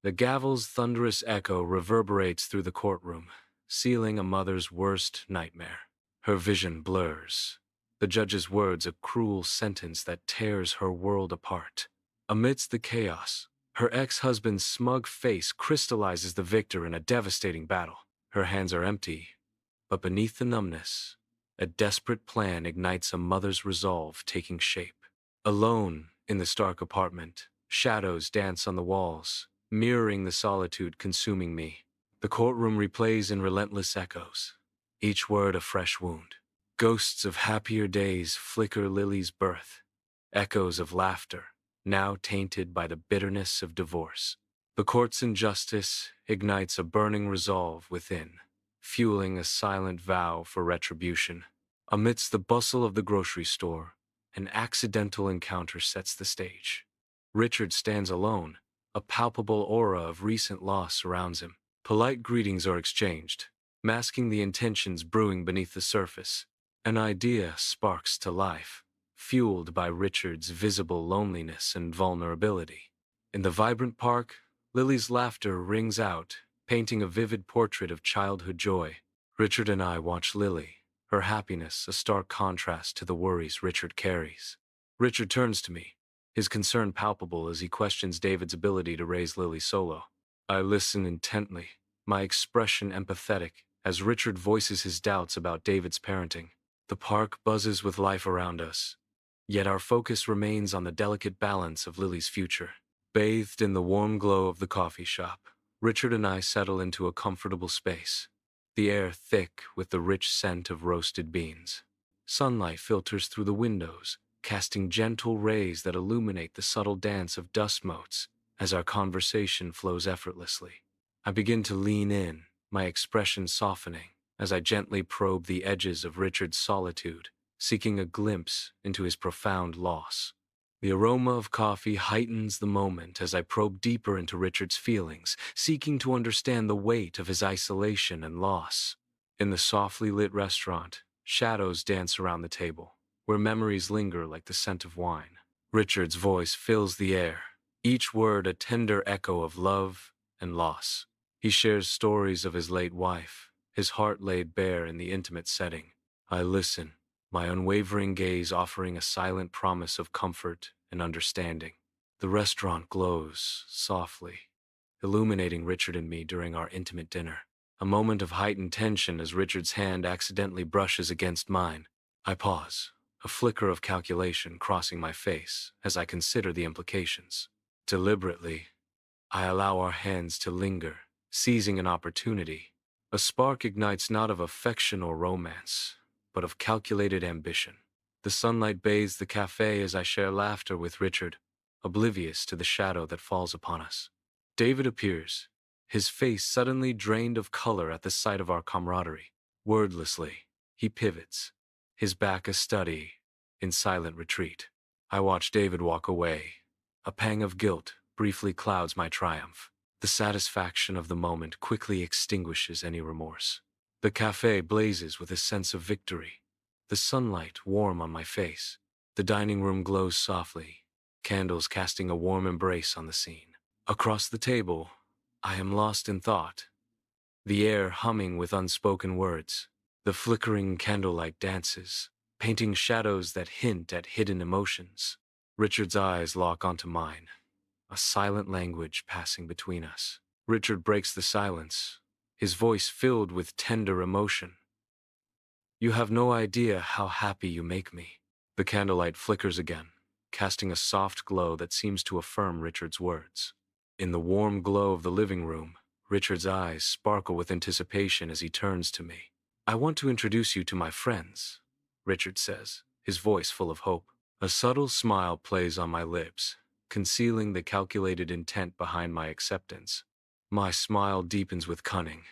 The gavel's thunderous echo reverberates through the courtroom, sealing a mother's worst nightmare. Her vision blurs. The judge's words a cruel sentence that tears her world apart. Amidst the chaos, her ex-husband's smug face crystallizes the victor in a devastating battle. Her hands are empty, but beneath the numbness, a desperate plan ignites a mother's resolve taking shape. Alone in the stark apartment, shadows dance on the walls, mirroring the solitude consuming me. The courtroom replays in relentless echoes, each word a fresh wound. Ghosts of happier days flicker Lily's birth, echoes of laughter, now tainted by the bitterness of divorce. The court's injustice ignites a burning resolve within, fueling a silent vow for retribution. Amidst the bustle of the grocery store, an accidental encounter sets the stage. Richard stands alone, a palpable aura of recent loss surrounds him. Polite greetings are exchanged, masking the intentions brewing beneath the surface. An idea sparks to life, fueled by Richard's visible loneliness and vulnerability. In the vibrant park, Lily's laughter rings out, painting a vivid portrait of childhood joy. Richard and I watch Lily, her happiness a stark contrast to the worries Richard carries. Richard turns to me, his concern palpable as he questions David's ability to raise Lily solo. I listen intently, my expression empathetic, as Richard voices his doubts about David's parenting. The park buzzes with life around us, yet our focus remains on the delicate balance of Lily's future. Bathed in the warm glow of the coffee shop, Richard and I settle into a comfortable space, the air thick with the rich scent of roasted beans. Sunlight filters through the windows, casting gentle rays that illuminate the subtle dance of dust motes as our conversation flows effortlessly. I begin to lean in, my expression softening, as I gently probe the edges of Richard's solitude, seeking a glimpse into his profound loss. The aroma of coffee heightens the moment as I probe deeper into Richard's feelings, seeking to understand the weight of his isolation and loss. In the softly lit restaurant, shadows dance around the table, where memories linger like the scent of wine. Richard's voice fills the air, each word a tender echo of love and loss. He shares stories of his late wife, his heart laid bare in the intimate setting. I listen, my unwavering gaze offering a silent promise of comfort and understanding. The restaurant glows softly, illuminating Richard and me during our intimate dinner. A moment of heightened tension as Richard's hand accidentally brushes against mine. I pause, a flicker of calculation crossing my face as I consider the implications. Deliberately, I allow our hands to linger, seizing an opportunity. A spark ignites not of affection or romance, but of calculated ambition. The sunlight bathes the cafe as I share laughter with Richard, oblivious to the shadow that falls upon us. David appears, his face suddenly drained of color at the sight of our camaraderie. Wordlessly, he pivots, his back a study, in silent retreat. I watch David walk away. A pang of guilt briefly clouds my triumph. The satisfaction of the moment quickly extinguishes any remorse. The cafe blazes with a sense of victory, the sunlight warm on my face. The dining room glows softly, candles casting a warm embrace on the scene. Across the table, I am lost in thought, the air humming with unspoken words. The flickering candlelight dances, painting shadows that hint at hidden emotions. Richard's eyes lock onto mine, a silent language passing between us. Richard breaks the silence, his voice filled with tender emotion. "You have no idea how happy you make me." The candlelight flickers again, casting a soft glow that seems to affirm Richard's words. In the warm glow of the living room, Richard's eyes sparkle with anticipation as he turns to me. "I want to introduce you to my friends," Richard says, his voice full of hope. A subtle smile plays on my lips, concealing the calculated intent behind my acceptance. My smile deepens with cunning.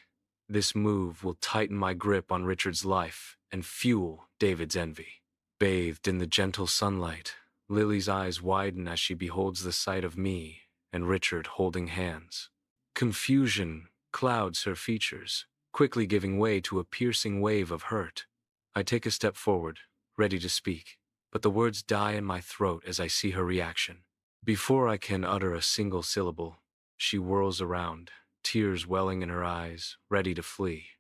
This move will tighten my grip on Richard's life and fuel David's envy. Bathed in the gentle sunlight, Lily's eyes widen as she beholds the sight of me and Richard holding hands. Confusion clouds her features, quickly giving way to a piercing wave of hurt. I take a step forward, ready to speak, but the words die in my throat as I see her reaction. Before I can utter a single syllable, She whirls around, tears welling in her eyes, ready to flee.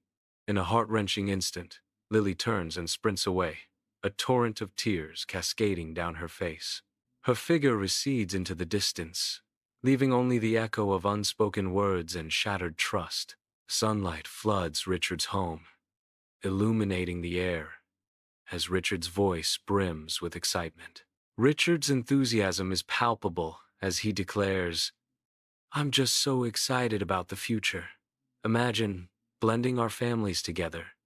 In a heart-wrenching instant, Lily turns and sprints away, a torrent of tears cascading down her face. Her figure recedes into the distance, leaving only the echo of unspoken words and shattered trust. Sunlight floods Richard's home, illuminating the air as Richard's voice brims with excitement. Richard's enthusiasm is palpable as he declares, "I'm just so excited about the future. Imagine blending our families together.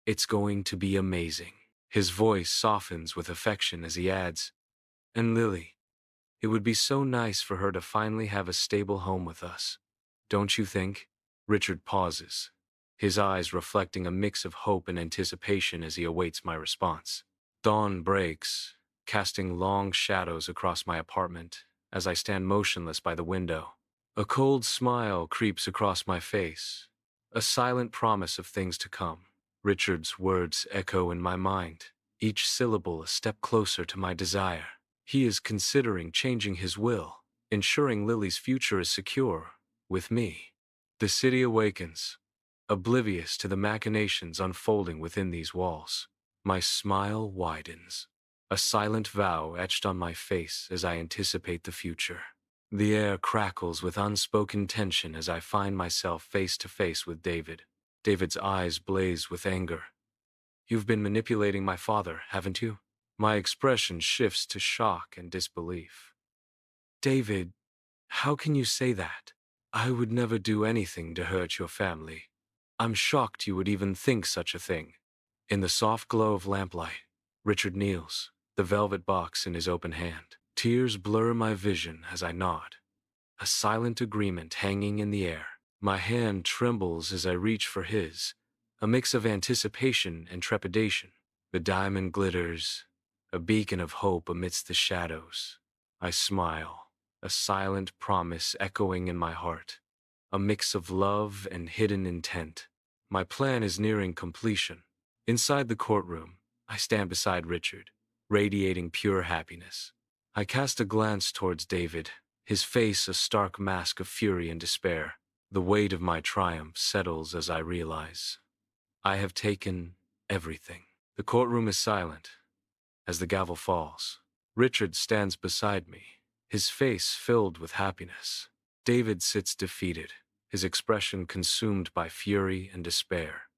It's going to be amazing." His voice softens with affection as he adds, "And Lily, it would be so nice for her to finally have a stable home with us. Don't you think?" Richard pauses, his eyes reflecting a mix of hope and anticipation as he awaits my response. Dawn breaks, casting long shadows across my apartment as I stand motionless by the window. A cold smile creeps across my face, a silent promise of things to come. Richard's words echo in my mind, each syllable a step closer to my desire. He is considering changing his will, ensuring Lily's future is secure with me. The city awakens, oblivious to the machinations unfolding within these walls. My smile widens, a silent vow etched on my face as I anticipate the future. The air crackles with unspoken tension as I find myself face to face with David. David's eyes blaze with anger. "You've been manipulating my father, haven't you?" My expression shifts to shock and disbelief. "David, how can you say that? I would never do anything to hurt your family. I'm shocked you would even think such a thing." In the soft glow of lamplight, Richard kneels, the velvet box in his open hand. Tears blur my vision as I nod, a silent agreement hanging in the air. My hand trembles as I reach for his, a mix of anticipation and trepidation. The diamond glitters, a beacon of hope amidst the shadows. I smile, a silent promise echoing in my heart, a mix of love and hidden intent. My plan is nearing completion. Inside the courtroom, I stand beside Richard, radiating pure happiness. I cast a glance towards David, his face a stark mask of fury and despair. The weight of my triumph settles as I realize I have taken everything. The courtroom is silent as the gavel falls. Richard stands beside me, his face filled with happiness. David sits defeated, his expression consumed by fury and despair.